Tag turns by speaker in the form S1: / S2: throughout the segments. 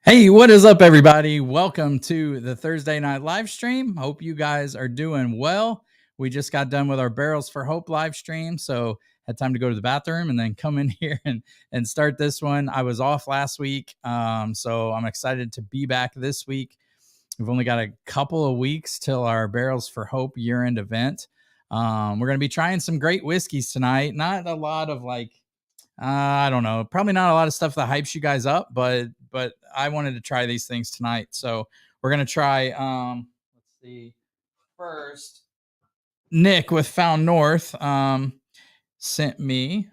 S1: Hey, what is up, everybody? Welcome to the Thursday night live stream. Hope you guys are doing well. We just got done with our Barrels for Hope live stream, so had time to go to the bathroom and then come in here and start this one. I was off last week, so I'm excited to be back this week. We've only got a couple of weeks till our Barrels for Hope year-end event. We're going to be trying some great whiskeys tonight. Not a lot of I don't know, probably not a lot of stuff that hypes you guys up, but I wanted to try these things tonight. So we're gonna try let's see. First, Nick with Found North sent me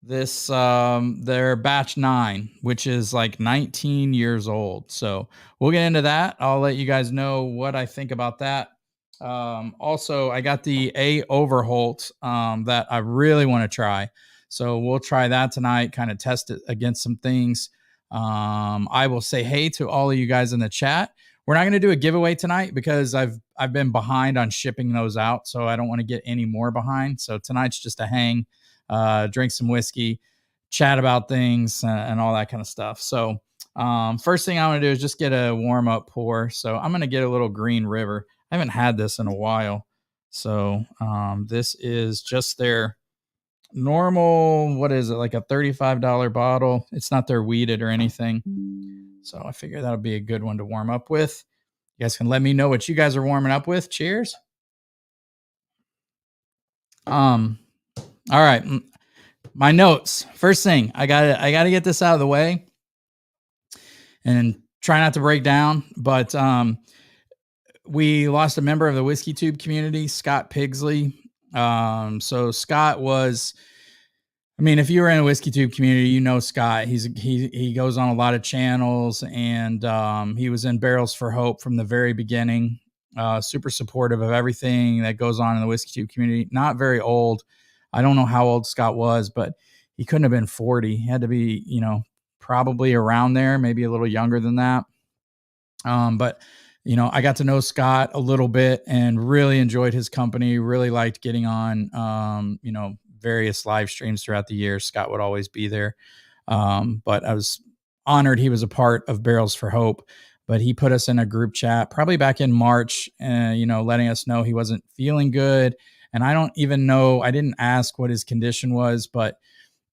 S1: this their batch 9, which is like 19 years old. So we'll get into that. I'll let you guys know what I think about that. Also, I got the Overholt that I really want to try. So we'll try that tonight, kind of test it against some things. I will say hey to all of you guys in the chat. We're not going to do a giveaway tonight because I've been behind on shipping those out, so I don't want to get any more behind. So tonight's just a hang, drink some whiskey, chat about things, and all that kind of stuff. So first thing I want to do is just get a warm up pour. So I'm going to get a little Green River. I haven't had this in a while. So this is just their normal, what is it, like a $35 bottle. It's not their weeded or anything. So I figure that'll be a good one to warm up with. You guys can let me know what you guys are warming up with. Cheers. All right. My notes. First thing, I gotta get this out of the way and try not to break down. But we lost a member of the Whiskey Tube community, Scott Pigsley. So Scott was, I mean, if you were in a Whiskey Tube community, you know Scott. He goes on a lot of channels, and he was in Barrels for Hope from the very beginning. Super supportive of everything that goes on in the Whiskey Tube community. Not very old. I don't know how old Scott was, but he couldn't have been 40. He had to be, probably around there, maybe a little younger than that. But I got to know Scott a little bit and really enjoyed his company. Really liked getting on, various live streams throughout the year. Scott would always be there. But I was honored he was a part of Barrels for Hope. But he put us in a group chat probably back in March, letting us know he wasn't feeling good. And I don't even know, I didn't ask what his condition was, but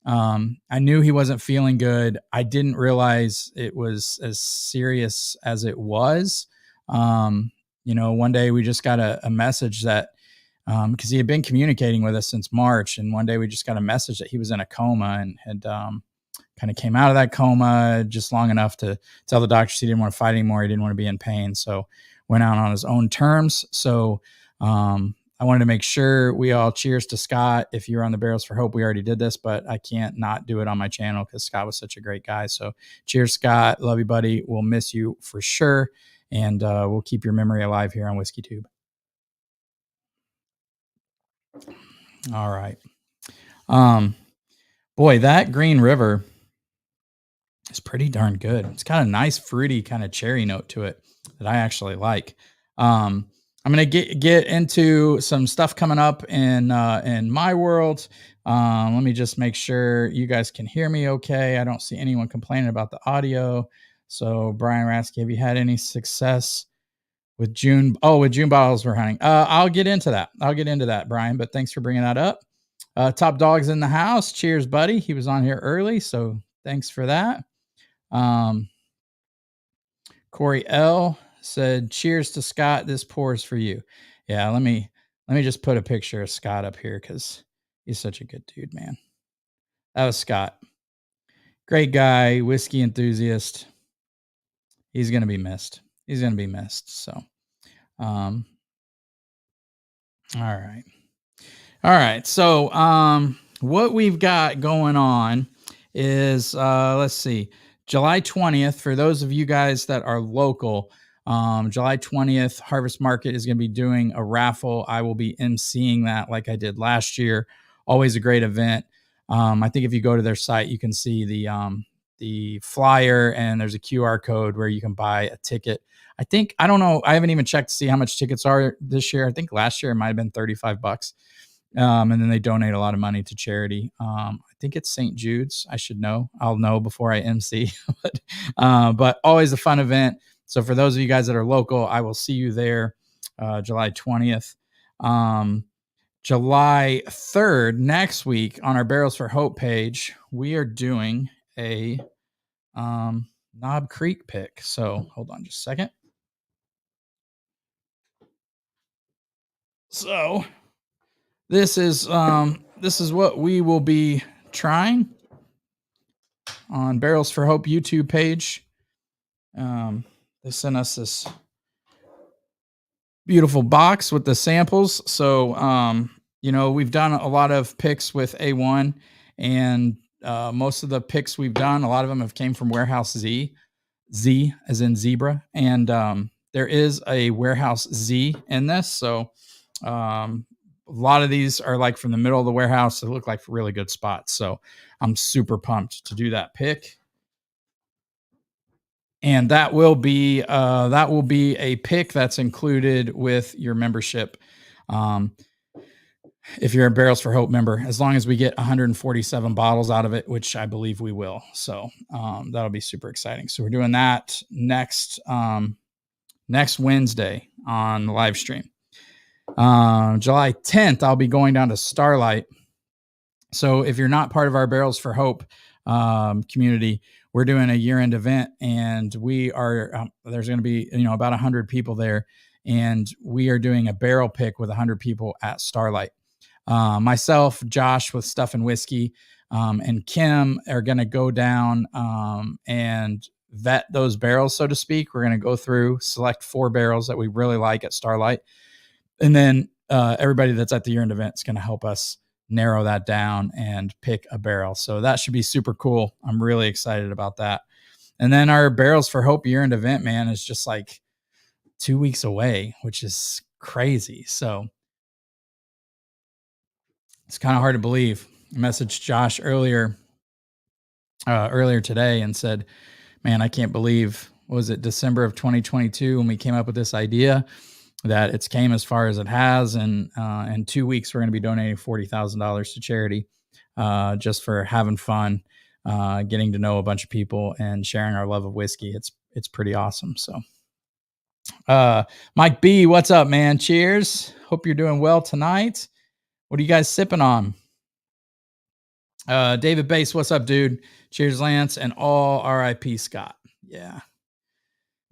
S1: I knew he wasn't feeling good. I didn't realize it was as serious as it was. One day we just got a message that, because he had been communicating with us since March, and one day we just got a message that he was in a coma and had kind of came out of that coma just long enough to tell the doctors he didn't want to fight anymore. He didn't want to be in pain. So went out on his own terms. So I wanted to make sure we all cheers to Scott. If you're on the Barrels for Hope, we already did this, but I can't not do it on my channel because Scott was such a great guy. So cheers, Scott. Love you, buddy. We'll miss you for sure. And we'll keep your memory alive here on Whiskey Tube. All right. Boy, that Green River is pretty darn good. It's got a nice fruity kind of cherry note to it that I actually like. I'm gonna get into some stuff coming up in my world. Let me just make sure you guys can hear me okay. I don't see anyone complaining about the audio. So Brian Rasky, have you had any success with June? Oh, with June bottles we're hunting. I'll get into that, Brian. But thanks for bringing that up. Top Dog's in the house. Cheers, buddy. He was on here early, so thanks for that. Corey L said, cheers to Scott. This pours for you. Yeah, let me just put a picture of Scott up here because he's such a good dude, man. That was Scott. Great guy, whiskey enthusiast. He's going to be missed. So, all right. So, what we've got going on is, let's see, July 20th, for those of you guys that are local, July 20th, Harvest Market is going to be doing a raffle. I will be emceeing that like I did last year. Always a great event. I think if you go to their site, you can see the flyer, and there's a QR code where you can buy a ticket. I don't know. I haven't even checked to see how much tickets are this year. I think last year it might've been $35. And then they donate a lot of money to charity. I think it's St. Jude's. I should know. I'll know before I MC. But always a fun event. So for those of you guys that are local, I will see you there July 20th. July 3rd, next week, on our Barrels for Hope page, we are doing a Knob Creek pick. So hold on just a second. So this is what we will be trying on Barrels for Hope YouTube page. They sent us this beautiful box with the samples. So we've done a lot of picks with A1, and most of the picks we've done, a lot of them have came from Warehouse Z as in zebra, and there is a Warehouse Z in this. So a lot of these are like from the middle of the warehouse. They look like really good spots. So I'm super pumped to do that pick. And that will be a pick that's included with your membership. If you're a Barrels for Hope member, as long as we get 147 bottles out of it, which I believe we will. So that'll be super exciting. So we're doing that next Wednesday on the live stream. July 10th, I'll be going down to Starlight. So if you're not part of our Barrels for Hope community, we're doing a year-end event, and we are there's going to be about 100 people there, and we are doing a barrel pick with 100 people at Starlight. Myself, Josh with Stuff and Whiskey, and Kim are going to go down and vet those barrels, so to speak. We're going to go through, select 4 barrels that we really like at Starlight, and then everybody that's at the year-end event is going to help us narrow that down and pick a barrel. So that should be super cool. I'm really excited about that. And then our Barrels for Hope year-end event, man, is just like 2 weeks away, which is crazy. So it's kind of hard to believe. I messaged Josh earlier today and said, man, I can't believe, what was it, December of 2022 when we came up with this idea, that it's came as far as it has. And in 2 weeks, we're going to be donating $40,000 to charity just for having fun, getting to know a bunch of people and sharing our love of whiskey. It's pretty awesome. So Mike B, what's up, man? Cheers. Hope you're doing well tonight. What are you guys sipping on? David Bass, what's up, dude? Cheers, Lance, and all RIP Scott. Yeah.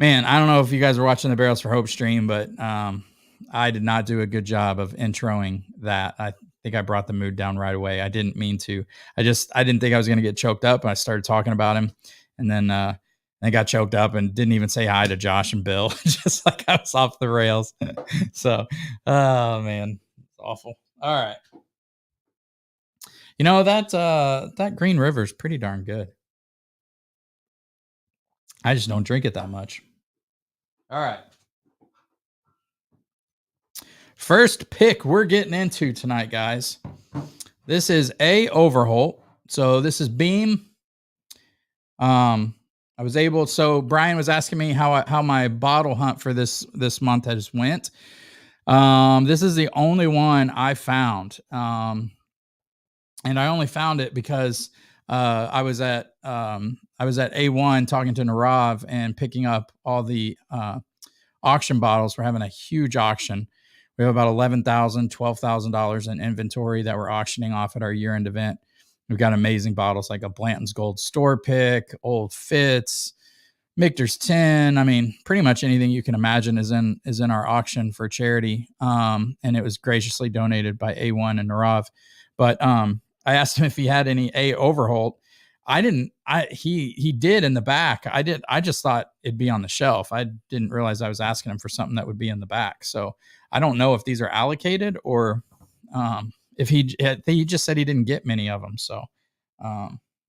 S1: Man, I don't know if you guys were watching the Barrels for Hope stream, but I did not do a good job of introing that. I think I brought the mood down right away. I didn't mean to. I didn't think I was going to get choked up, and I started talking about him, and then I got choked up and didn't even say hi to Josh and Bill, just like I was off the rails. So, oh man, it's awful. All right. That Green River is pretty darn good. I just don't drink it that much. All right. First pick we're getting into tonight, guys. This is a Overholt. So this is Beam. So Brian was asking me how my bottle hunt for this month has went. This is the only one I found. And I only found it because I was at A1 talking to Narav and picking up all the auction bottles. We're having a huge auction. We have about $11,000, $12,000 in inventory that we're auctioning off at our year-end event. We've got amazing bottles like a Blanton's Gold Store Pick, Old Fitz, Michter's 10. I mean, pretty much anything you can imagine is in our auction for charity. And it was graciously donated by A1 and Narav. But I asked him if he had any A Overholt. He did in the back. I just thought it'd be on the shelf. I didn't realize I was asking him for something that would be in the back. So I don't know if these are allocated or if he just said he didn't get many of them. So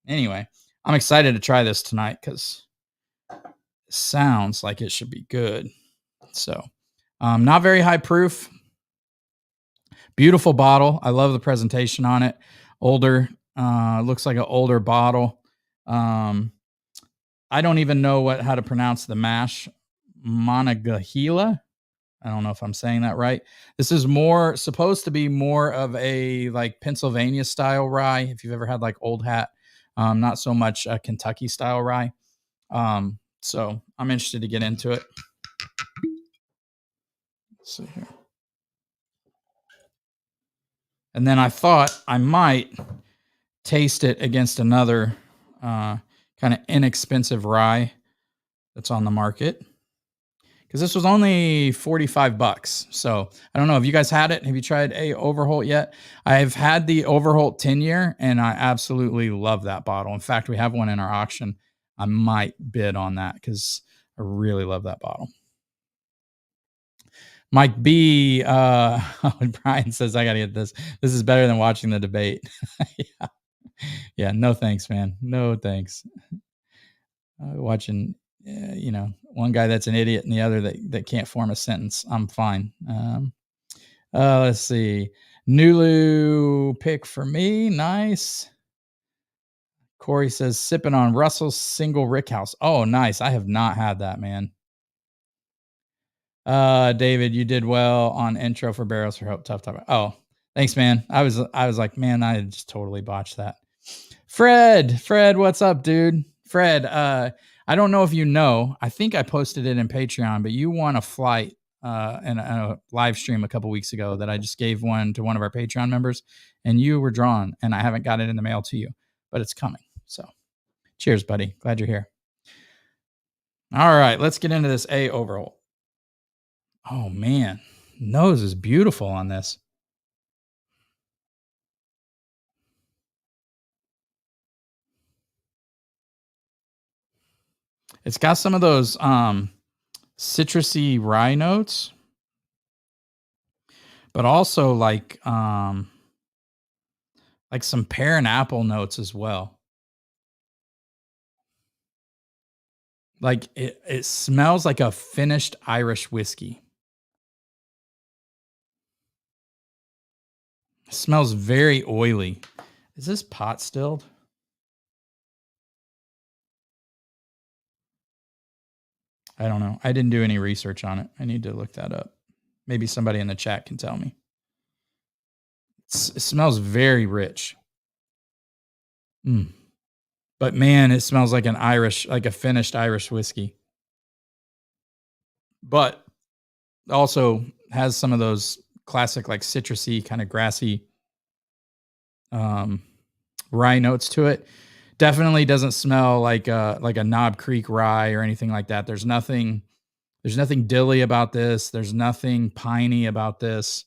S1: anyway, I'm excited to try this tonight because it sounds like it should be good. So not very high proof. Beautiful bottle. I love the presentation on it. Older. Looks like an older bottle. I don't even know how to pronounce the mash. Monongahela. I don't know if I'm saying that right. This is more supposed to be more of a like Pennsylvania style rye. If you've ever had like Old Hat, not so much a Kentucky style rye. So I'm interested to get into it. Let's see here. And then I thought I might taste it against another kind of inexpensive rye that's on the market because this was only 45 bucks. So I don't know. Have you guys had it? Have you tried a Overholt yet? I've had the Overholt 10 year and I absolutely love that bottle. In fact, we have one in our auction. I might bid on that because I really love that bottle. Mike B. Brian says, I got to get this. This is better than watching the debate. Yeah. Yeah. No thanks, man. No thanks. Watching, one guy that's an idiot and the other that can't form a sentence. I'm fine. Let's see. Nulu pick for me. Nice. Corey says sipping on Russell's single Rickhouse. Oh, nice. I have not had that, man. David, you did well on intro for Barrels for Hope. Tough topic. Oh, thanks, man. I was like, man, I just totally botched that. Fred, what's up, dude? Fred, I don't know if you know. I think I posted it in Patreon, but you won a flight in a live stream a couple weeks ago that I just gave one to one of our Patreon members, and you were drawn, and I haven't got it in the mail to you, but it's coming. So, cheers, buddy. Glad you're here. All right, let's get into this A Overholt. Oh man, nose is beautiful on this. It's got some of those citrusy rye notes, but also like some pear and apple notes as well. Like it smells like a finished Irish whiskey. It smells very oily. Is this pot stilled? I don't know. I didn't do any research on it. I need to look that up. Maybe somebody in the chat can tell me. It smells very rich. But man, it smells like like a finished Irish whiskey. But also has some of those classic, like citrusy, kind of grassy rye notes to it. Definitely doesn't smell like a Knob Creek rye or anything like that. There's nothing dilly about this. There's nothing piney about this.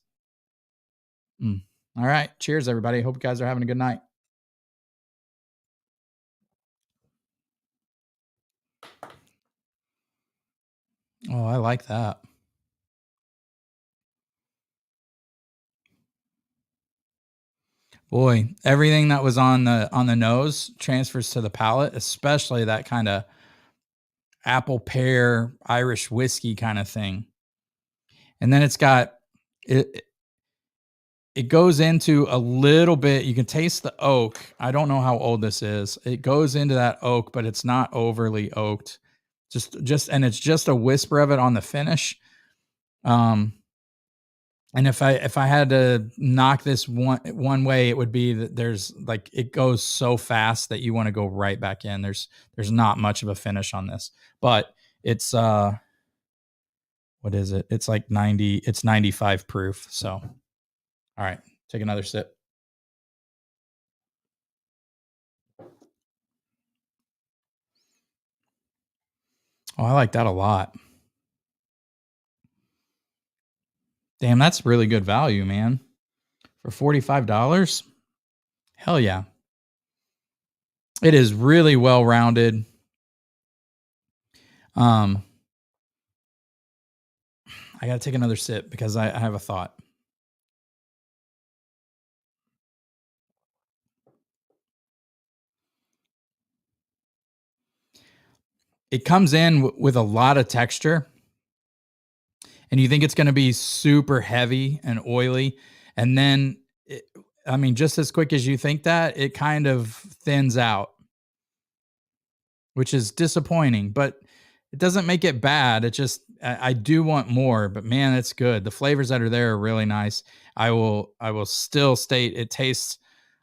S1: All right. Cheers, everybody. Hope you guys are having a good night. Oh, I like that. Boy, everything that was on the nose transfers to the palate, especially that kind of apple pear Irish whiskey kind of thing. And then it's got it it goes into a little bit. You can taste the oak. I don't know how old this is. It goes into that oak, but it's not overly oaked. And it's just a whisper of it on the finish. And if I had to knock this one way, it would be that there's like it goes so fast that you want to go right back in. There's not much of a finish on this, but it's what is it? It's like 90. It's 95 proof. So, all right, take another sip. Oh, I like that a lot. Damn, that's really good value, man. For $45. Hell yeah. It is really well rounded. I got to take another sip because I have a thought. It comes in with a lot of texture, and you think it's going to be super heavy and oily, and then just as quick as you think that, it kind of thins out, which is disappointing. But it doesn't make it bad. It just I do want more, but man, it's good. The flavors that are there are really nice. I will still state it tastes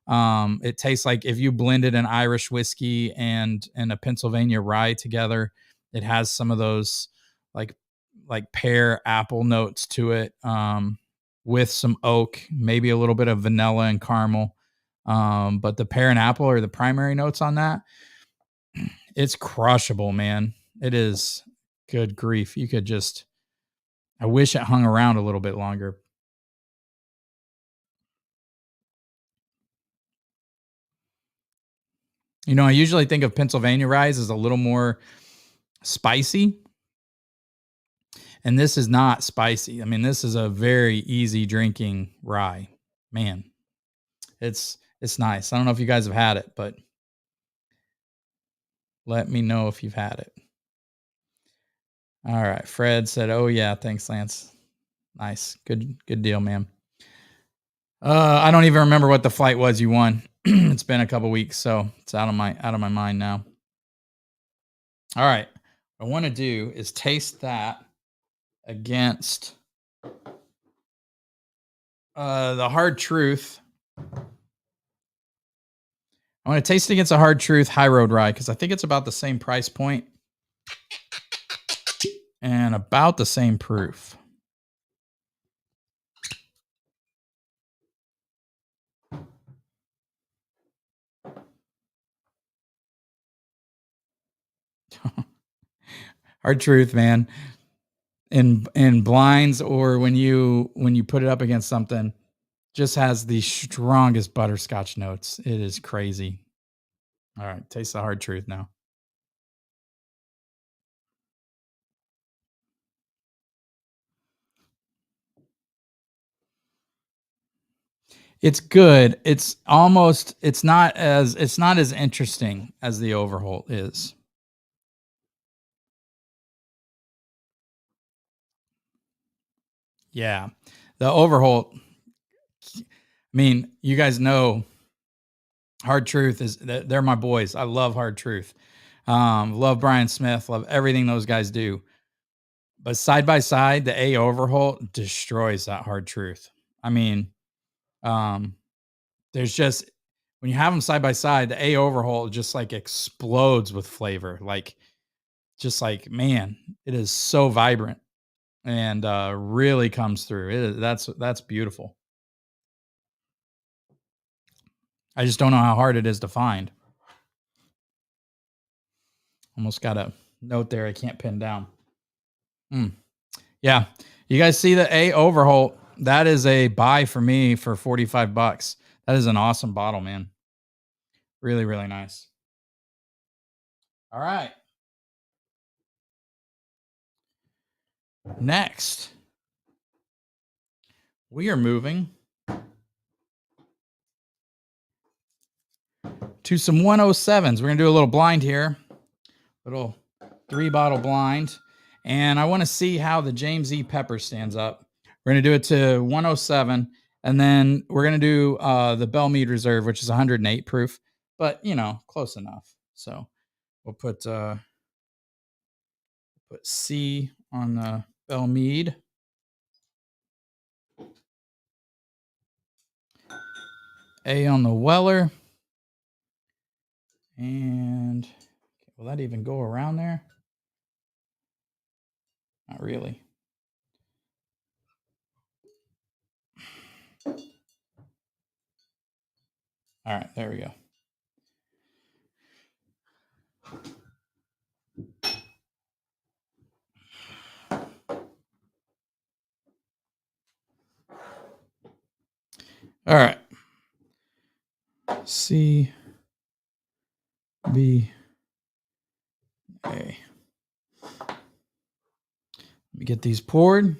S1: like if you blended an Irish whiskey and a Pennsylvania rye together. It has some of those like pear apple notes to it, with some oak, maybe a little bit of vanilla and caramel. But the pear and apple are the primary notes on that. It's crushable, man. It is. Good grief. You could just I wish it hung around a little bit longer. I usually think of Pennsylvania rye as a little more spicy, and this is not spicy. I mean, this is a very easy drinking rye. Man, it's nice. I don't know if you guys have had it, but let me know if you've had it. All right. Fred said, "Oh yeah, thanks, Lance. Nice. Good deal, man." I don't even remember what the flight was you won. It's been a couple weeks, so it's out of my mind now. All right. What I want to do is taste that against the Hard Truth. I want to taste it against a Hard Truth High Road Rye because I think it's about the same price point and about the same proof. Hard Truth, man. In blinds or when you put it up against something, just has the strongest butterscotch notes. It is crazy. All right, taste the Hard Truth now. It's good. It's not as interesting as the Overholt is. Yeah. The Overholt, I mean, you guys know Hard Truth is they're my boys. I love Hard Truth. Love Brian Smith, love everything those guys do. But side by side, the A Overholt destroys that Hard Truth. I mean, um, there's just when you have them side by side, the A Overholt just like explodes with flavor. Like just like man, it is so vibrant and really comes through. That's beautiful. I just don't know how hard it is to find. Almost got a note there I can't pin down. Mm. Yeah. You guys see the A Overholt? That is a buy for me for $45. That is an awesome bottle, man. Really, really nice. All right. Next, we are moving to some 107s. We're going to do a little blind here, little 3-bottle blind. And I want to see how the James E. Pepper stands up. We're going to do it to 107. And then we're going to do the Bell Mead Reserve, which is 108 proof, but close enough. So we'll put C on the Bell Mead. A on the Weller. And will that even go around there? Not really. All right, there we go. All right. C, B, A. Let me get these poured.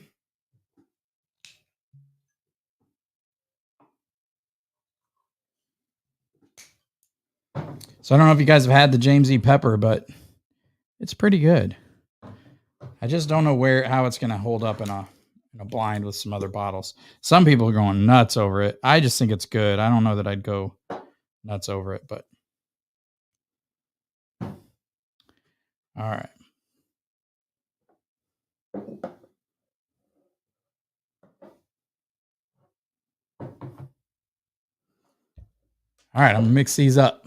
S1: So I don't know if you guys have had the James E. Pepper, but it's pretty good. I just don't know how it's going to hold up in a blind with some other bottles. Some people are going nuts over it. I just think it's good. I don't know that I'd go nuts over it, but all right. All right, I'm gonna mix these up.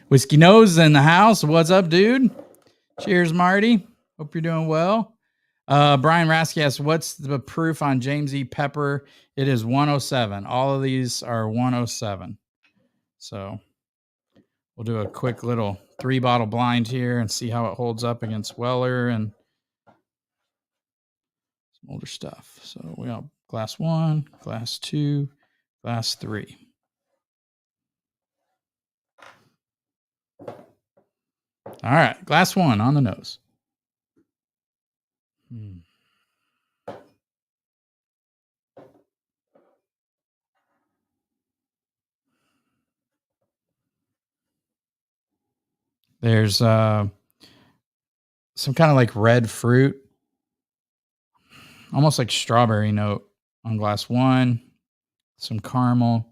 S1: Whiskey Nose in the house. What's up, dude? Cheers, Marty. Hope you're doing well. Brian Rasky asks, what's the proof on James E. Pepper? It is 107. All of these are 107. So we'll do a quick little 3-bottle blind here and see how it holds up against Weller and some older stuff. So we got glass 1, glass 2, glass 3. All right, glass 1 on the nose. There's some kind of like red fruit, almost like strawberry note on glass 1, some caramel,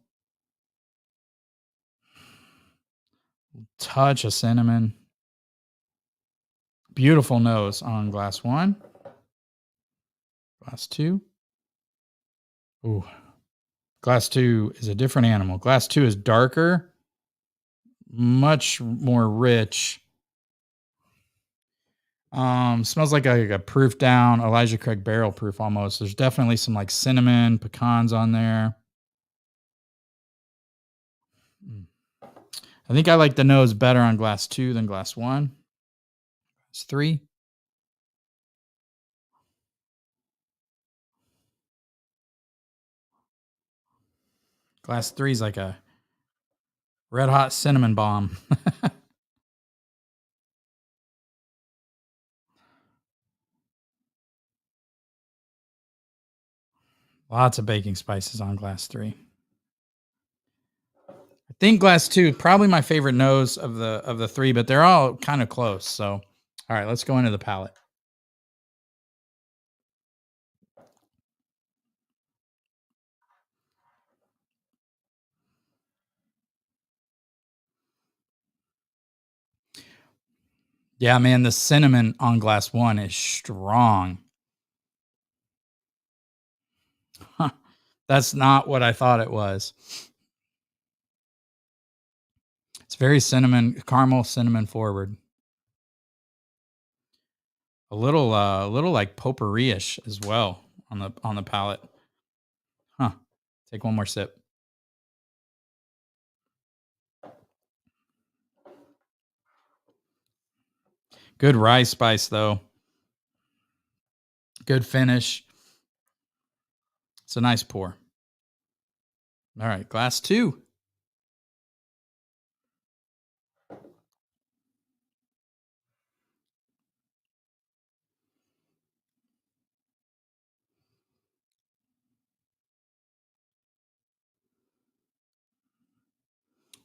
S1: touch of cinnamon. Beautiful nose on glass 1. Glass 2. Ooh. Glass 2 is a different animal. Glass 2 is darker, much more rich. Smells like a proof down Elijah Craig barrel proof almost. There's definitely some like cinnamon, pecans on there. I think I like the nose better on glass 2 than glass 1. Glass 3. Glass 3 is like a red hot cinnamon bomb. Lots of baking spices on glass 3. I think glass 2 is probably my favorite nose of the 3, but they're all kind of close. So, all right, let's go into the palate. Yeah, man, the cinnamon on glass 1 is strong. Huh. That's not what I thought it was. It's very caramel cinnamon forward. A little like potpourri-ish as well on the palate. Huh. Take one more sip. Good rye spice though. Good finish. It's a nice pour. All right, glass 2.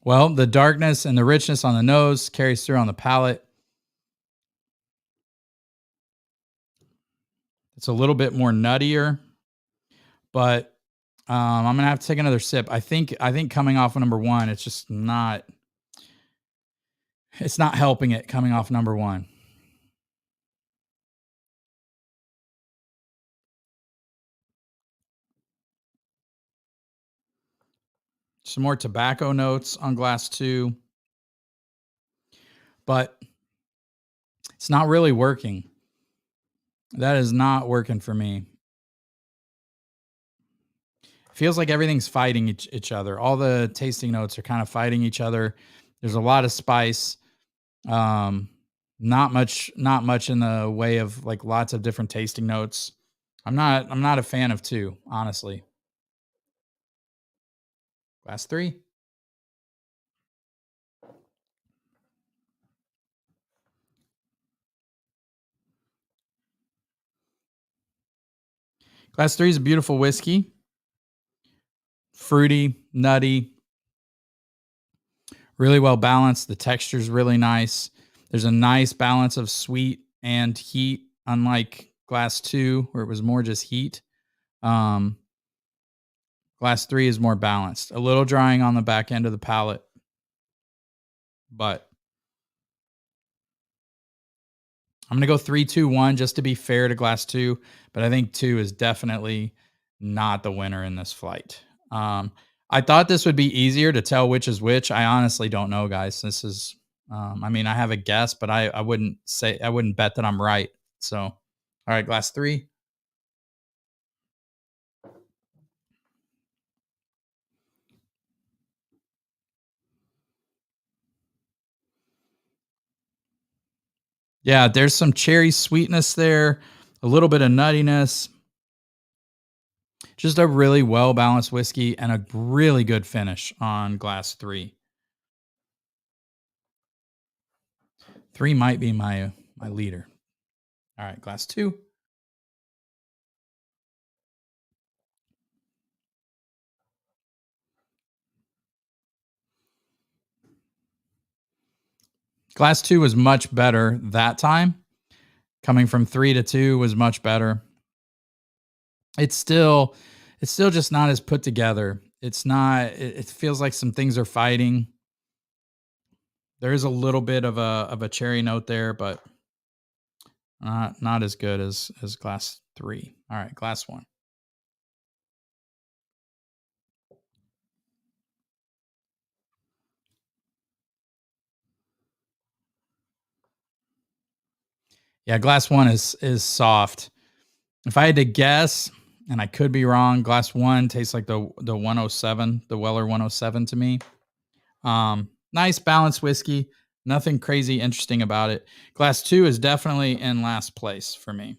S1: Well, the darkness and the richness on the nose carries through on the palate. It's a little bit more nuttier, but I'm gonna have to take another sip. I think coming off of number 1, it's just not. It's not helping it coming off number 1. Some more tobacco notes on glass 2, but it's not really working. That is not working for me. Feels like everything's fighting each other. All the tasting notes are kind of fighting each other. There's a lot of spice. Not much in the way of like lots of different tasting notes. I'm not a fan of 2, honestly. Glass 3. Glass 3 is a beautiful whiskey. Fruity, nutty, really well balanced. The texture is really nice. There's a nice balance of sweet and heat, unlike glass 2, where it was more just heat. Um, Glass 3 is more balanced. A little drying on the back end of the palate, but I'm going to go 3, 2, 1 just to be fair to glass 2, but I think 2 is definitely not the winner in this flight. I thought this would be easier to tell which is which. I honestly don't know, guys. This is, I mean, I have a guess, but I wouldn't say, I wouldn't bet that I'm right. So, all right, glass three. Yeah, there's some cherry sweetness there, a little bit of nuttiness, just a really well balanced whiskey and a really good finish on glass three. Three might be my leader. All right, glass two. Glass two was much better that time. Coming from three to two was much better. It's still, it's still just not as put together. It's not. It feels like some things are fighting. There is a little bit of a cherry note there, but not as good as glass three. All right, glass one. Yeah, glass one is soft. If I had to guess, and I could be wrong, glass one tastes like the 107, the Weller 107 to me. Nice balanced whiskey. Nothing crazy interesting about it. Glass two is definitely in last place for me.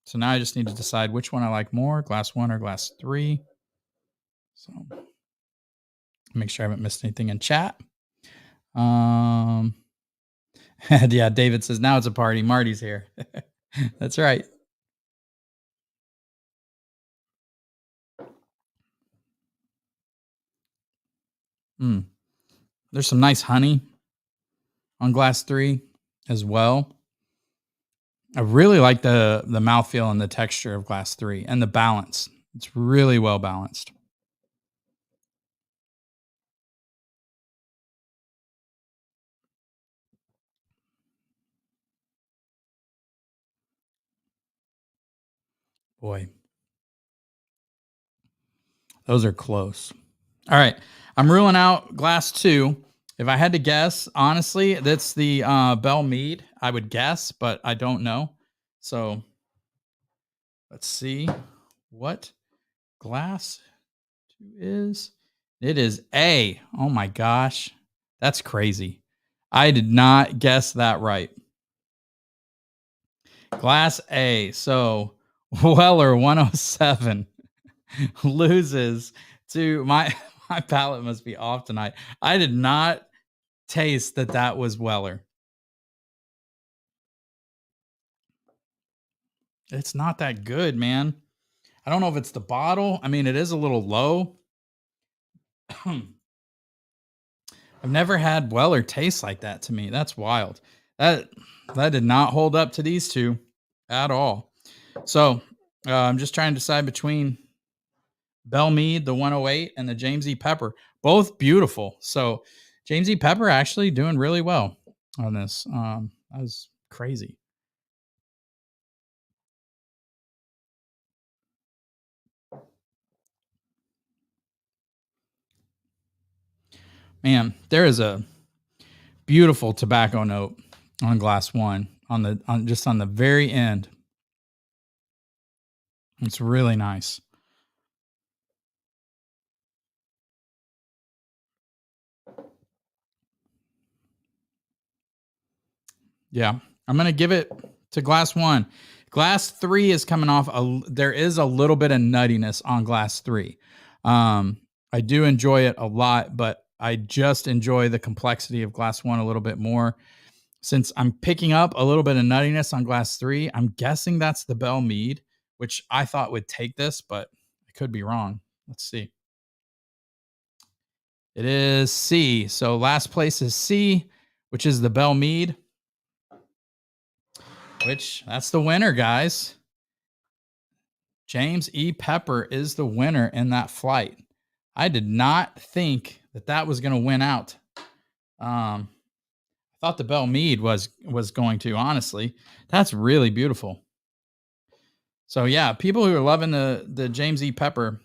S1: So now I just need to decide which one I like more, glass one or glass three. So make sure I haven't missed anything in chat. Um, yeah, David says now it's a party. Marty's here. That's right. Mm. There's some nice honey on glass three as well. I really like the mouthfeel and the texture of glass three and the balance. It's really well balanced. Boy, those are close. All right. I'm ruling out glass two. If I had to guess, honestly, that's the Bell Mead. I would guess, but I don't know. So let's see what glass two is. It is A. Oh my gosh. That's crazy. I did not guess that right. Glass A. So Weller 107 loses to my my palate must be off tonight. I did not taste that was Weller. It's not that good, man. I don't know if it's the bottle. I mean, it is a little low. I've never had Weller taste like that to me. That's wild. That that did not hold up to these two at all. So I'm just trying to decide between Bell Mead, the 108, and the James E. Pepper. Both beautiful. So James E. Pepper actually doing really well on this. That was crazy. Man, there is a beautiful tobacco note on glass one on the on just on the very end. It's really nice. Yeah, I'm gonna give it to glass one. Glass three is coming off. There is a little bit of nuttiness on glass three. I do enjoy it a lot, but I just enjoy the complexity of glass one a little bit more. Since I'm picking up a little bit of nuttiness on glass three, I'm guessing that's the Bell Mead, which I thought would take this, but I could be wrong. Let's see. It is C. So last place is C, which is the Bell Mead, which that's the winner, guys. James E. Pepper is the winner in that flight. I did not think that was going to win out. I thought the Bell Mead was going to. Honestly, that's really beautiful. So yeah, people who are loving the James E. Pepper,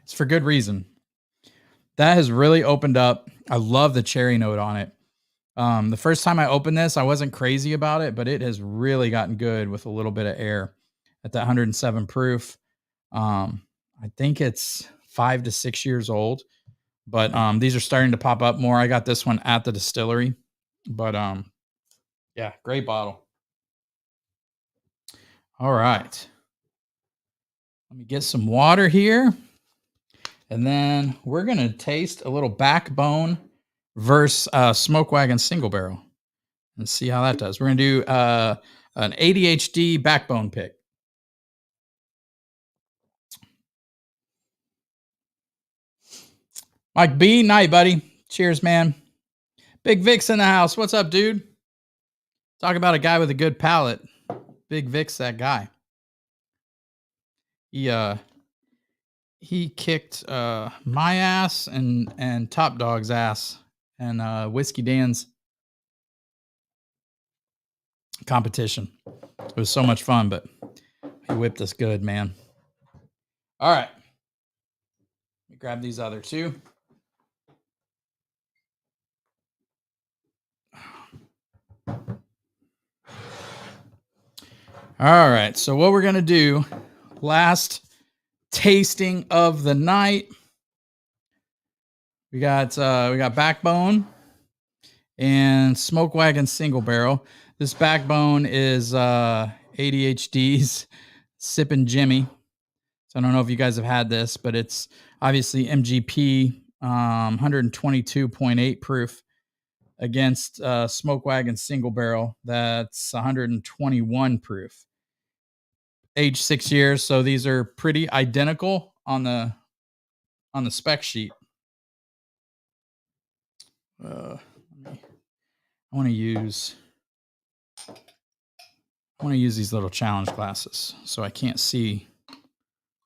S1: It's for good reason. That has really opened up. I love the cherry note on it. The first time I opened this, I wasn't crazy about it, but it has really gotten good with a little bit of air at that 107 proof. I think it's 5 to 6 years old, but these are starting to pop up more. I got this one at the distillery, but yeah, great bottle. All right. Let me get some water here. And then we're going to taste a little Backbone versus Smoke Wagon Single Barrel and see how that does. We're going to do an ADHD Backbone pick. Mike B, night, buddy. Cheers, man. Big Vic's in the house. What's up, dude? Talk about a guy with a good palate. Big Vic's that guy. He kicked my ass and Top Dog's ass and Whiskey Dan's competition. It was so much fun, but he whipped us good, man. All right. Let me grab these other two. All right. So what we're going to do, last tasting of the night. We got Backbone and Smoke Wagon Single Barrel. This Backbone is ADHD's Sippin' Jimmy. So I don't know if you guys have had this, but it's obviously MGP 122.8 proof against Smoke Wagon Single Barrel. That's 121 proof. Age 6 years, so these are pretty identical on the spec sheet. I want to use these little challenge glasses so I can't see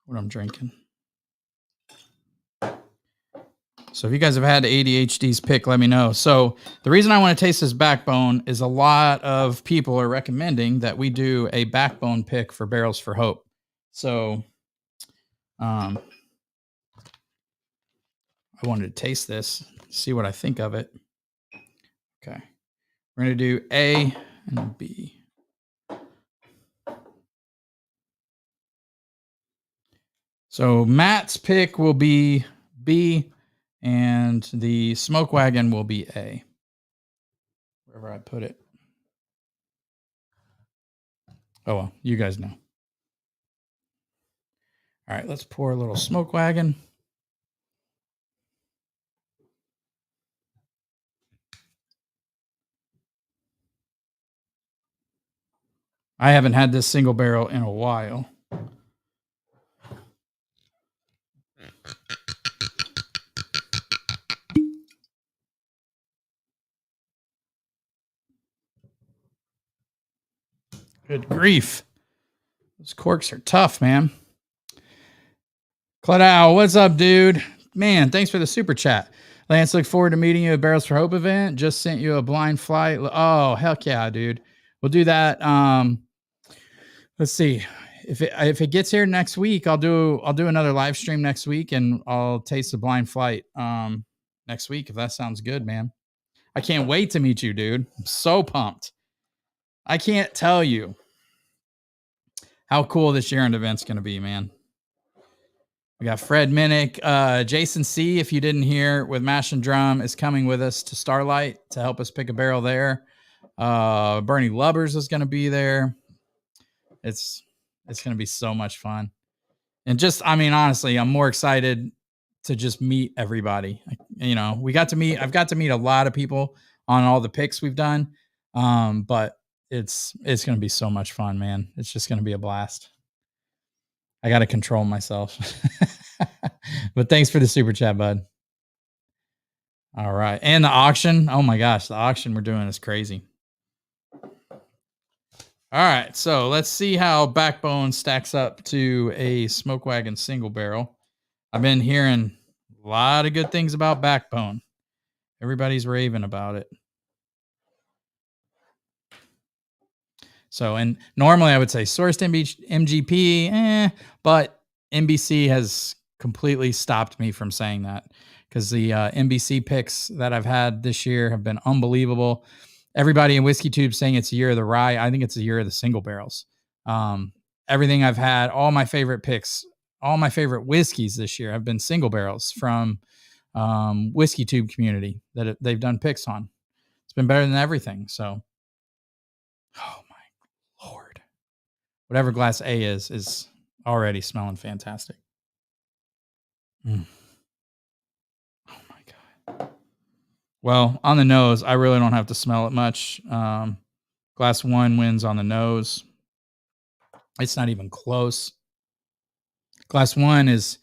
S1: what I'm drinking. So if you guys have had ADHD's pick, let me know. So the reason I want to taste this Backbone is a lot of people are recommending that we do a Backbone pick for Barrels for Hope. So I wanted to taste this, see what I think of it. Okay. We're going to do A and B. So Matt's pick will be B, and the Smoke Wagon will be A. Wherever I put it. Oh, well, you guys know. All right, let's pour a little Smoke Wagon. I haven't had this single barrel in a while. Good grief. Those corks are tough, man. Cladow, what's up, dude? Man, thanks for the super chat. Lance, look forward to meeting you at Barrels for Hope event. Just sent you a blind flight. Oh, heck yeah, dude. We'll do that. Let's see. If it gets here next week, I'll do another live stream next week and I'll taste the blind flight next week if that sounds good, man. I can't wait to meet you, dude. I'm so pumped. I can't tell you how cool this year-end event's going to be, man. We got Fred Minnick. Jason C., if you didn't hear, with Mash and Drum, is coming with us to Starlight to help us pick a barrel there. Bernie Lubbers is going to be there. It's going to be so much fun. And just, I mean, honestly, I'm more excited to just meet everybody. You know, I've got to meet a lot of people on all the picks we've done. But it's going to be so much fun, man. It's just going to be a blast. I got to control myself. But thanks for the super chat, bud. All right. And the auction. Oh my gosh, the auction we're doing is crazy. All right. So let's see how Backbone stacks up to a Smoke Wagon single barrel. I've been hearing a lot of good things about Backbone. Everybody's raving about it. So, and normally I would say sourced MGP, but NBC has completely stopped me from saying that because the NBC picks that I've had this year have been unbelievable. Everybody in Whiskey Tube saying it's the year of the rye. I think it's the year of the single barrels. Um, Everything I've had, all my favorite picks, all my favorite whiskeys this year have been single barrels from Whiskey Tube community that they've done picks on. It's been better than everything. So, oh my lord, whatever glass A is already smelling fantastic. Mm. Oh my god. Well, on the nose, I really don't have to smell it much. Glass one wins on the nose. It's not even close. Glass one is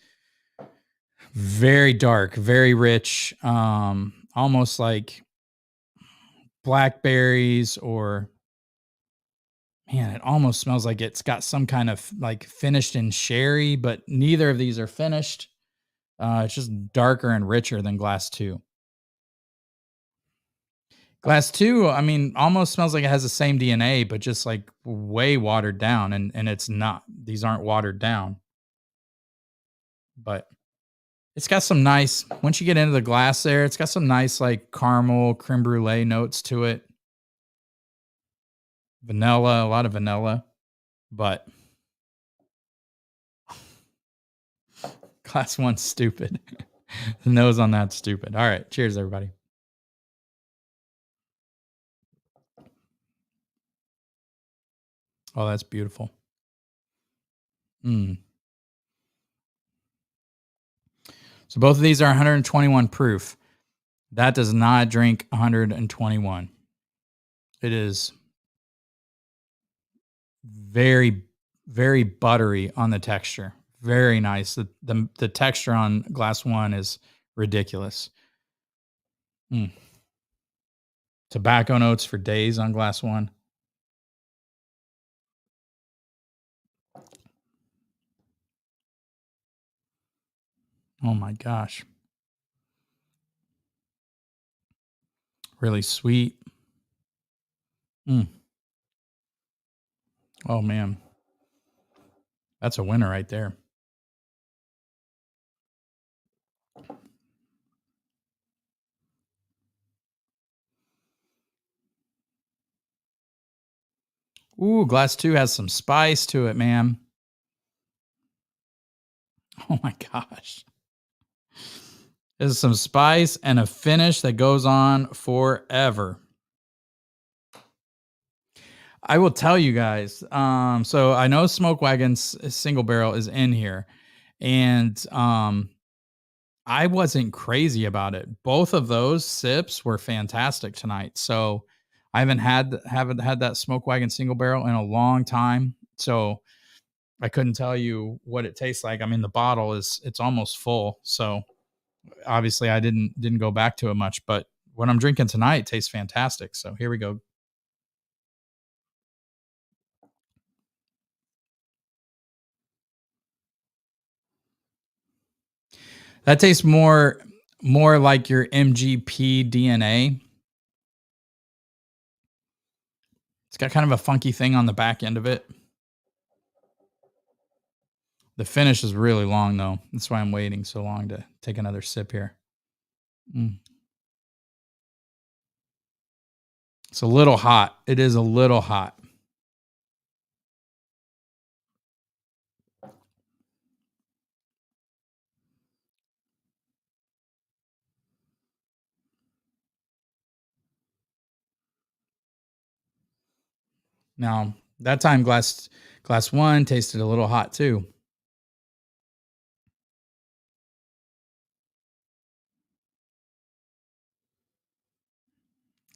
S1: very dark, very rich, almost like blackberries or man, it almost smells like it's got some kind of like finished in sherry, but neither of these are finished. It's just darker and richer than glass two. Glass two, I mean, almost smells like it has the same DNA, but just like way watered down. And it's not. These aren't watered down, but it's got some nice. Once you get into the glass, there, it's got some nice like caramel, creme brulee notes to it. Vanilla, a lot of vanilla, but class one's stupid. The nose on that's stupid. All right, cheers, everybody. Oh, that's beautiful. Mm. So both of these are 121 proof. That does not drink 121. It is very, very buttery on the texture. Very nice. The texture on glass one is ridiculous. Mm. Tobacco notes for days on glass one. Oh my gosh. Really sweet. Mm. Oh man. That's a winner right there. Ooh, glass two has some spice to it, man. Oh my gosh. There's some spice and a finish that goes on forever. I will tell you guys. So I know Smoke Wagon's single barrel is in here, and I wasn't crazy about it. Both of those sips were fantastic tonight. So I haven't had that Smoke Wagon single barrel in a long time. So I couldn't tell you what it tastes like. I mean, the bottle it's almost full. So obviously I didn't go back to it much, but what I'm drinking tonight tastes fantastic. So here we go. That tastes more like your MGP DNA. It's got kind of a funky thing on the back end of it. The finish is really long though. That's why I'm waiting so long to take another sip here. Mm. It's a little hot. It is a little hot. Now, that time glass one tasted a little hot too.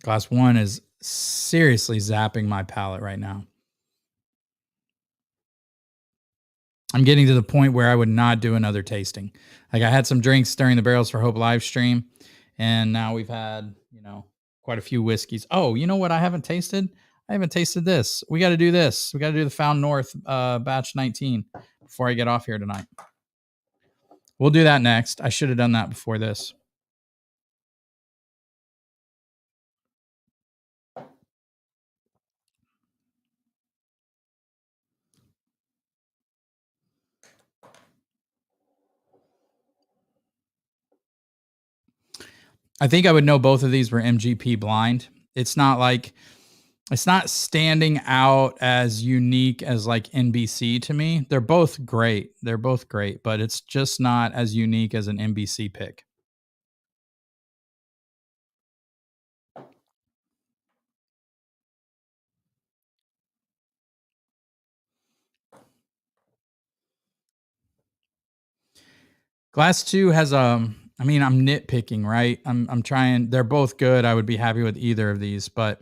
S1: Glass one is seriously zapping my palate right now. I'm getting to the point where I would not do another tasting. Like I had some drinks during the Barrels for Hope live stream, and now we've had, quite a few whiskeys. Oh, you know what I haven't tasted? I haven't tasted this. We got to do this. We got to do the Found North batch 19 before I get off here tonight. We'll do that next. I should have done that before this. I think I would know both of these were MGP blind. It's not like it's not standing out as unique as like NBC to me. They're both great. They're both great, but it's just not as unique as an NBC pick. Glass 2 has I mean, I'm nitpicking, right? I'm trying they're both good. I would be happy with either of these, but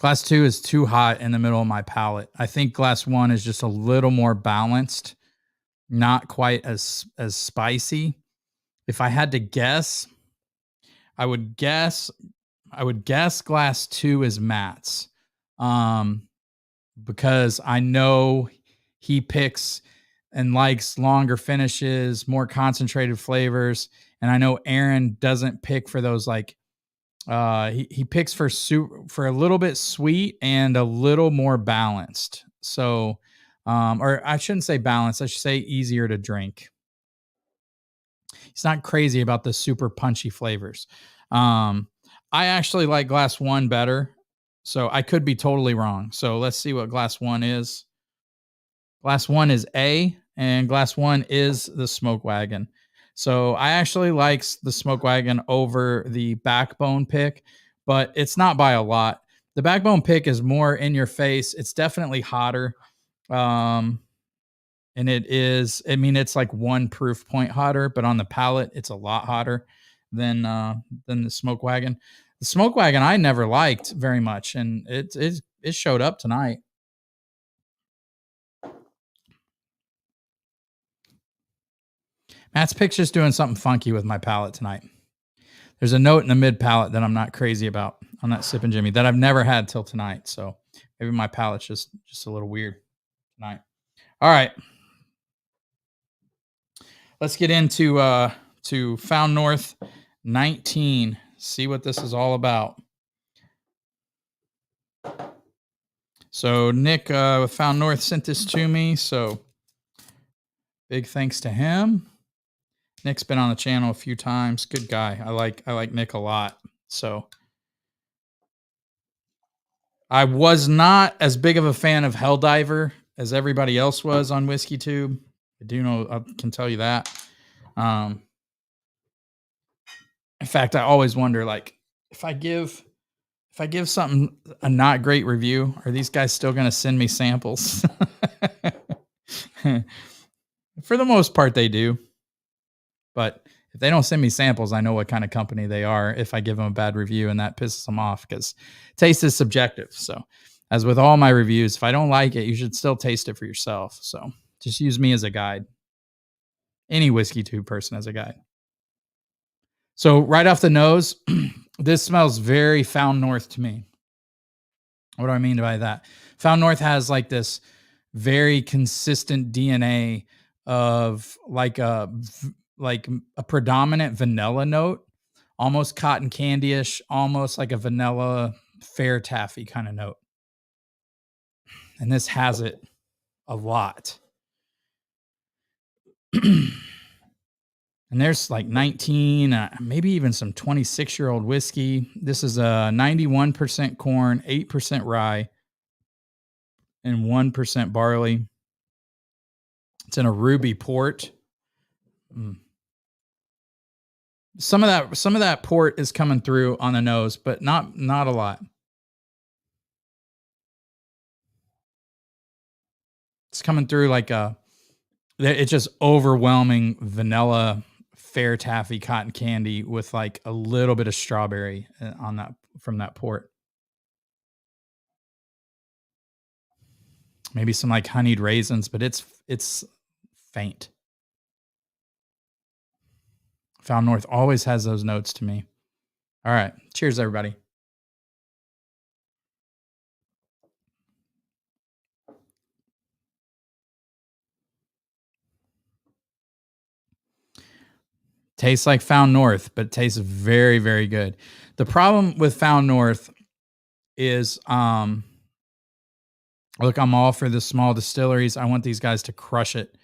S1: Glass 2 is too hot in the middle of my palate. I think Glass 1 is just a little more balanced, not quite as spicy. If I had to guess, I would guess I would guess Glass 2 is Matt's. Um, because I know he picks and likes longer finishes, more concentrated flavors, and I know Aaron doesn't pick for those like he picks for for a little bit sweet and a little more balanced. So or I shouldn't say balanced, I should say easier to drink. He's not crazy about the super punchy flavors. Um I actually like Glass 1 better. So I could be totally wrong. So let's see what Glass 1 is. Glass 1 is A, and Glass 1 is the Smoke Wagon. So I actually likes the Smoke Wagon over the Backbone pick, but it's not by a lot. The Backbone pick is more in your face. It's definitely hotter. Um, and it is, I mean, it's like 1 proof point hotter, but on the palate, it's a lot hotter than the Smoke Wagon. The Smoke Wagon I never liked very much, and it showed up tonight. Matt's picture's doing something funky with my palate tonight. There's a note in the mid palate that I'm not crazy about on that Sip and Jimmy that I've never had till tonight. So maybe my palate's just a little weird tonight. All right, let's get into to Found North 19. See what this is all about. So Nick with Found North sent this to me. So big thanks to him. Nick's been on the channel a few times. Good guy. I like Nick a lot. So I was not as big of a fan of Helldiver as everybody else was on Whiskey Tube. I do know I can tell you that. Um, in fact, I always wonder like if I give something a not great review, are these guys still going to send me samples? For the most part, they do. But if they don't send me samples, I know what kind of company they are if I give them a bad review, and that pisses them off because taste is subjective. So, as with all my reviews, if I don't like it, you should still taste it for yourself. So, just use me as a guide. Any Whiskey Tube person as a guide. So, right off the nose, this smells very Found North to me. What do I mean by that? Found North has like this very consistent DNA of like a predominant vanilla note, almost cotton candy-ish, almost like a vanilla fair taffy kind of note. And this has it a lot. And there's like 19, maybe even some 26-year-old whiskey. This is a 91% corn, 8% rye, and 1% barley. It's in a ruby port. Mm. Some of that port is coming through on the nose, but not a lot. It's coming through like it's just overwhelming vanilla fair taffy cotton candy with like a little bit of strawberry on that from that port. Maybe some like honeyed raisins, but it's faint. Found North always has those notes to me. All right. Cheers, everybody. Tastes like Found North, but tastes very, very good. The problem with Found North is look, I'm all for the small distilleries. I want these guys to crush it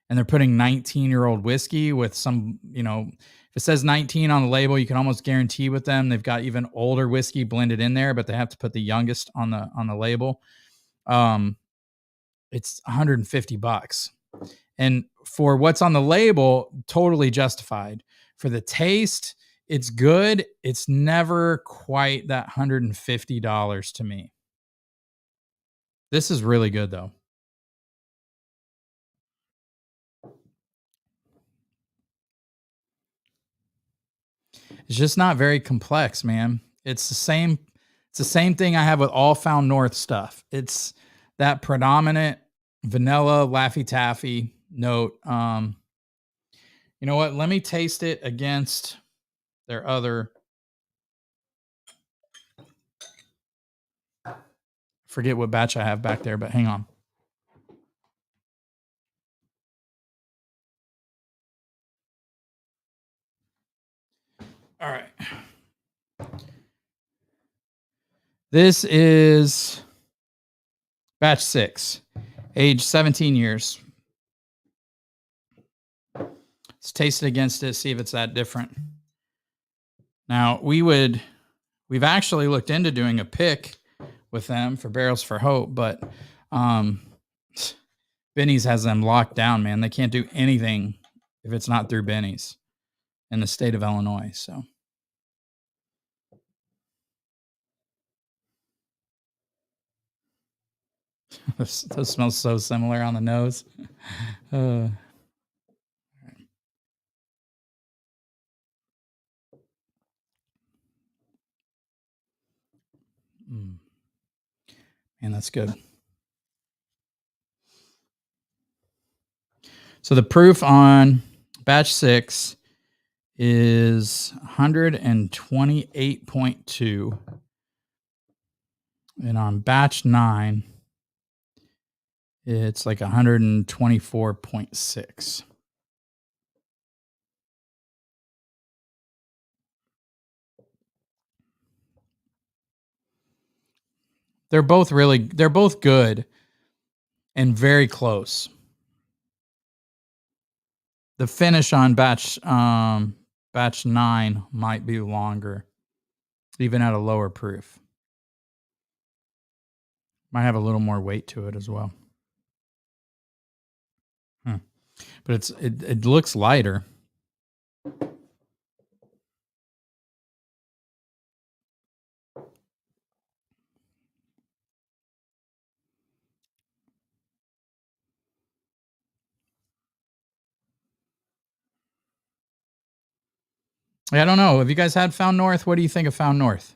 S1: and they're putting 19-year-old whiskey with some, if it says 19 on the label, you can almost guarantee with them they've got even older whiskey blended in there, but they have to put the youngest on the label. It's $150. And for what's on the label, totally justified. For the taste, it's good. It's never quite that $150 to me. This is really good though. It's just not very complex, man. It's the same thing I have with all Found North stuff. It's that predominant vanilla Laffy Taffy note. You know what? Let me taste it against their other, forget what batch I have back there, but hang on. All right. This is batch 6, age 17 years. Let's taste it against it, see if it's that different. Now, we've actually looked into doing a pick with them for Barrels for Hope, but Benny's has them locked down, man. They can't do anything if it's not through Benny's in the state of Illinois. So those smell so similar on the nose. Uh, Man, that's good. So the proof on batch 6 is 128.2. And on batch 9, it's like 124.6. They're both good and very close. The finish on batch 9 might be longer, even at a lower proof. Might have a little more weight to it as well. But it looks lighter. I don't know. Have you guys had Found North? What do you think of Found North?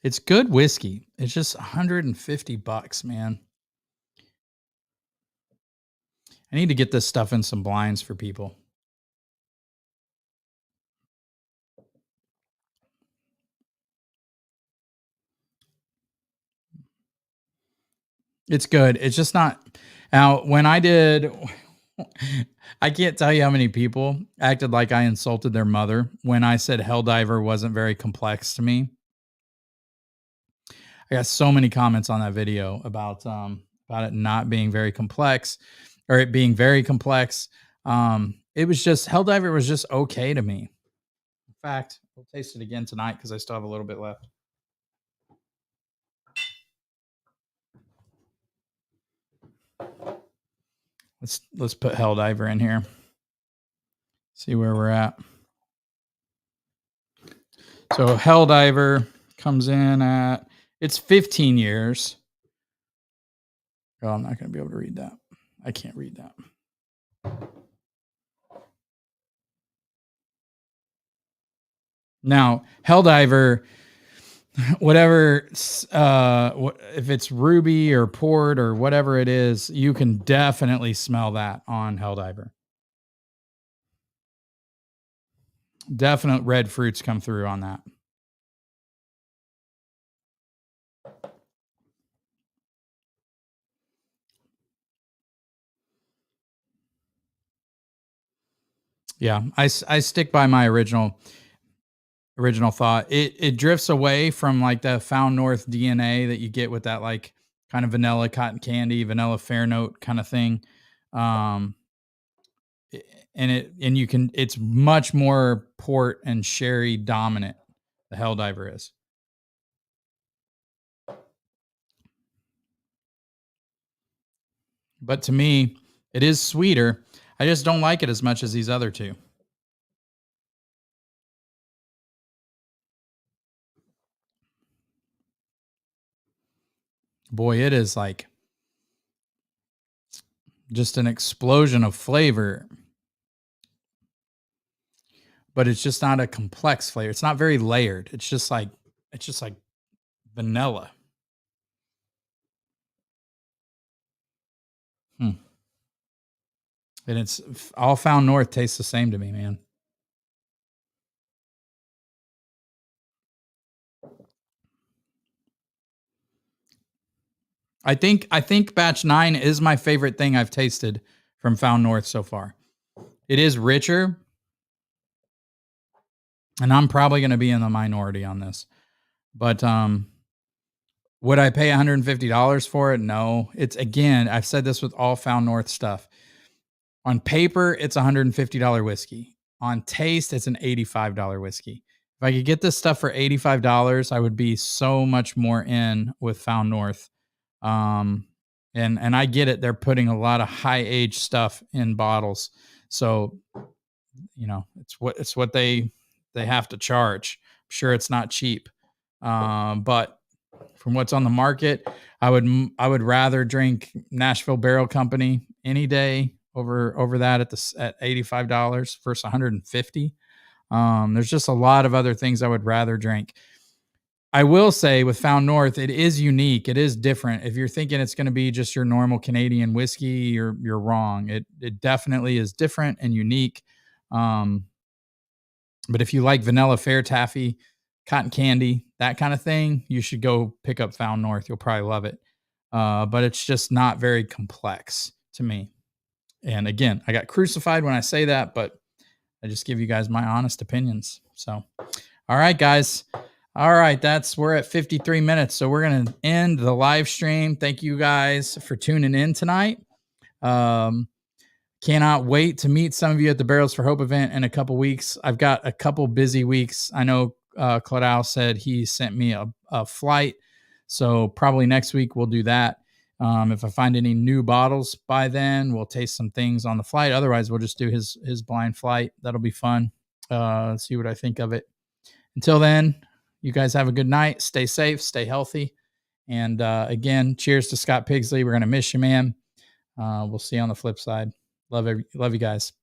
S1: It's good whiskey. It's just $150, man. I need to get this stuff in some blinds for people. It's good. It's just not. Now, when I did, I can't tell you how many people acted like I insulted their mother when I said Helldiver wasn't very complex to me. I got so many comments on that video about it not being very complex, or it being very complex. It was just, Helldiver was just okay to me. In fact, we'll taste it again tonight because I still have a little bit left. Let's put Helldiver in here. See where we're at. So Helldiver comes in at, it's 15 years. Oh, I'm not going to be able to read that. I can't read that. Now, Helldiver, whatever, if it's ruby or port or whatever it is, you can definitely smell that on Helldiver. Definite red fruits come through on that. Yeah, I stick by my original thought. It drifts away from like the Found North DNA that you get with that like kind of vanilla cotton candy, vanilla fair note kind of thing. Um, and you can it's much more port and sherry dominant. The Helldiver is, but to me, it is sweeter. I just don't like it as much as these other two. Boy, it is like just an explosion of flavor, but it's just not a complex flavor. It's not very layered. It's just like vanilla. Hmm. And it's all Found North tastes the same to me, man. I think batch 9 is my favorite thing I've tasted from Found North so far. It is richer, and I'm probably going to be in the minority on this. But would I pay $150 for it? No. It's again, I've said this with all Found North stuff. On paper, it's a $150 whiskey. On taste, it's an $85 whiskey. If I could get this stuff for $85, I would be so much more in with Found North. Um, and I get it. They're putting a lot of high age stuff in bottles, so it's what they have to charge. I'm sure it's not cheap, but from what's on the market, I would rather drink Nashville Barrel Company any day over that at $85 versus 150. There's just a lot of other things I would rather drink. I will say with Found North, it is unique. It is different. If you're thinking it's going to be just your normal Canadian whiskey, you're wrong. It definitely is different and unique. Um, but if you like vanilla fair taffy, cotton candy, that kind of thing, you should go pick up Found North. You'll probably love it. But it's just not very complex to me. And again, I got crucified when I say that, but I just give you guys my honest opinions. So, all right, guys. All right, we're at 53 minutes, so we're gonna end the live stream. Thank you guys for tuning in tonight. Um, Cannot wait to meet some of you at the Barrels for Hope event in a couple weeks. I've got a couple busy weeks. I know Claudel said he sent me a flight, so probably next week we'll do that. If I find any new bottles by then, we'll taste some things on the flight. Otherwise, we'll just do his blind flight. That'll be fun. See what I think of it. Until then, you guys have a good night. Stay safe, stay healthy. And again, cheers to Scott Pigsley. We're going to miss you, man. We'll see you on the flip side. Love you guys.